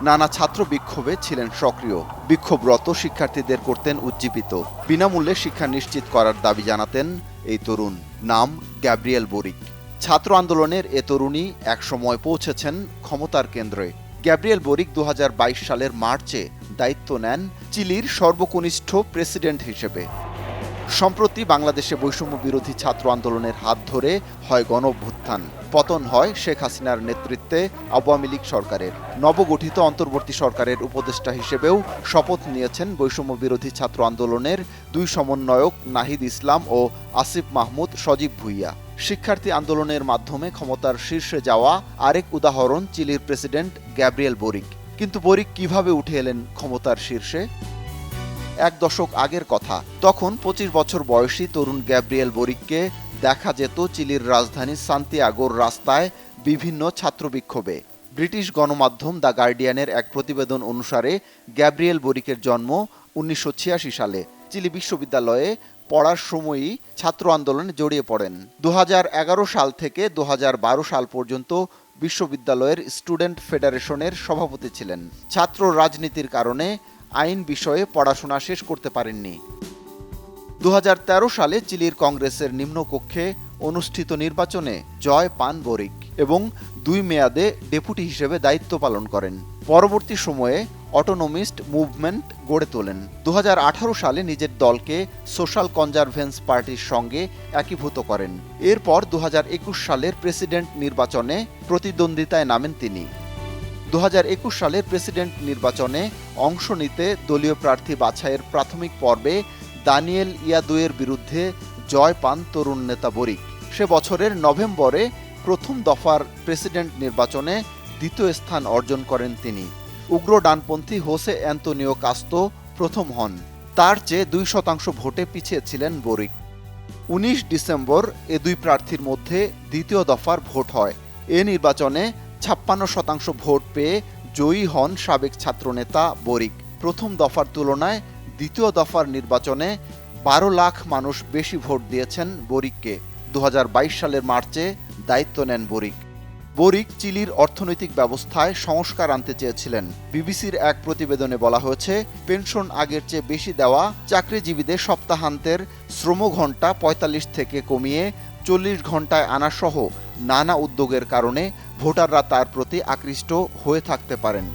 নানা ছাত্র বিক্ষোভে ছিলেন সক্রিয়। বিক্ষোভরত শিক্ষার্থীদের করতেন উজ্জীবিত। বিনামূল্যে শিক্ষা নিশ্চিত করার দাবি জানাতেন এই তরুণ। নাম গ্যাব্রিয়েল বরিক। ছাত্র আন্দোলনের এ তরুণী একসময় পৌঁছেছেন ক্ষমতার কেন্দ্রে। গ্যাব্রিয়েল বরিক 2022 সালের মার্চে দায়িত্ব নেন চিলির সর্বকনিষ্ঠ প্রেসিডেন্ট হিসেবে। সম্প্রতি বাংলাদেশে বৈষম্য বিরোধী ছাত্র আন্দোলনের হাত ধরে হয় গণঅভ্যুত্থান, পতন হয় শেখ হাসিনার নেতৃত্বে আওয়ামী লীগ সরকারের। নবগঠিত অন্তর্বর্তী সরকারের উপদেষ্টা হিসেবেও শপথ নিয়েছেন বৈষম্য বিরোধী ছাত্র আন্দোলনের দুই সমন্বয়ক নাহিদ ইসলাম ও আসিফ মাহমুদ সজীব ভুইয়া। শিক্ষার্থী আন্দোলনের মাধ্যমে ক্ষমতার শীর্ষে যাওয়া আরেক উদাহরণ চিলির প্রেসিডেন্ট গ্যাব্রিয়েল বরিক। কিন্তু বরিক কিভাবে উঠে এলেন ক্ষমতার শীর্ষে? এক দশক আগের কথা। তখন 25 বছর বয়সী তরুণ গ্যাব্রিয়েল বরিককে দেখা যেত চিলির রাজধানী সান্তিয়াগোর রাস্তায় বিভিন্ন ছাত্র বিক্ষোভে। ব্রিটিশ গণমাধ্যম দ্য গার্ডিয়ানের এক প্রতিবেদন অনুসারে গ্যাব্রিয়েল বরিকের জন্ম 1986 সালে। চিলি বিশ্ববিদ্যালয়ে পড়ার সময়ই ছাত্র আন্দোলনে জড়িয়ে পড়েন। 2011 সাল থেকে 2012 সাল পর্যন্ত বিশ্ববিদ্যালয়ের স্টুডেন্ট ফেডারেশনের সভাপতি ছিলেন। ছাত্র রাজনীতির কারণে আইন বিষয়ে পড়াশোনা শেষ করতে পারেননি। 2013 সালে চিলির কংগ্রেসের নিম্নকক্ষে অনুষ্ঠিত নির্বাচনে জয় পান বরিক এবং 2 মেয়াদে ডেপুটি হিসেবে দায়িত্ব পালন করেন। পরবর্তী সময়ে অটোনমিস্ট মুভমেন্ট গড়ে তোলেন। 2018 সালে নিজের দলকে সোশ্যাল কনজারভেন্স পার্টির সঙ্গে একীভূত করেন। এরপর 2021 সালের প্রেসিডেন্ট নির্বাচনে প্রতিদ্বন্দ্বিতায় নামেন তিনি। 2021 সালের প্রেসিডেন্ট নির্বাচনে অংশ নিতে দলীয় প্রার্থী বাছাইয়ের প্রাথমিক পর্বে দানিয়েল ইয়াদুয়ের বিরুদ্ধে জয় পান তরুণ নেতা বরিক। সে বছরের নভেম্বরে প্রথম দফার প্রেসিডেন্ট নির্বাচনে দ্বিতীয় স্থান অর্জন করেন তিনি। উগ্র ডানপন্থী হোসে অ্যান্তোনিও কাস্তো প্রথম হন। তার চেয়ে 2% ভোটে পিছিয়ে ছিলেন বরিক। 19 ডিসেম্বর এ দুই প্রার্থীর মধ্যে দ্বিতীয় দফার ভোট হয়। এ নির্বাচনে 56% ভোট পেয়ে জয়ী হন সাবেক ছাত্রনেতা বরিক। প্রথম দফার তুলনায় দ্বিতীয় দফার নির্বাচনে 12 লাখ মানুষ বেশি ভোট দিয়েছেন বরিককে। 2022 সালের মার্চে দায়িত্ব নেন বরিক। বরিক চিলির অর্থনৈতিক ব্যবস্থায় সংস্কার আনতে চেয়েছিলেন। বিবিসির এক প্রতিবেদনে বলা হয়েছে, পেনশন আগের চেয়ে বেশি দেওয়া, চাকরিজীবীদের সপ্তাহান্তের শ্রমঘণ্টা 45 থেকে কমিয়ে 40 ঘণ্টায় আনাসহ নানা উদ্যোগের কারণে ভোটাররা তার প্রতি আকৃষ্ট হয়ে থাকতে পারেন।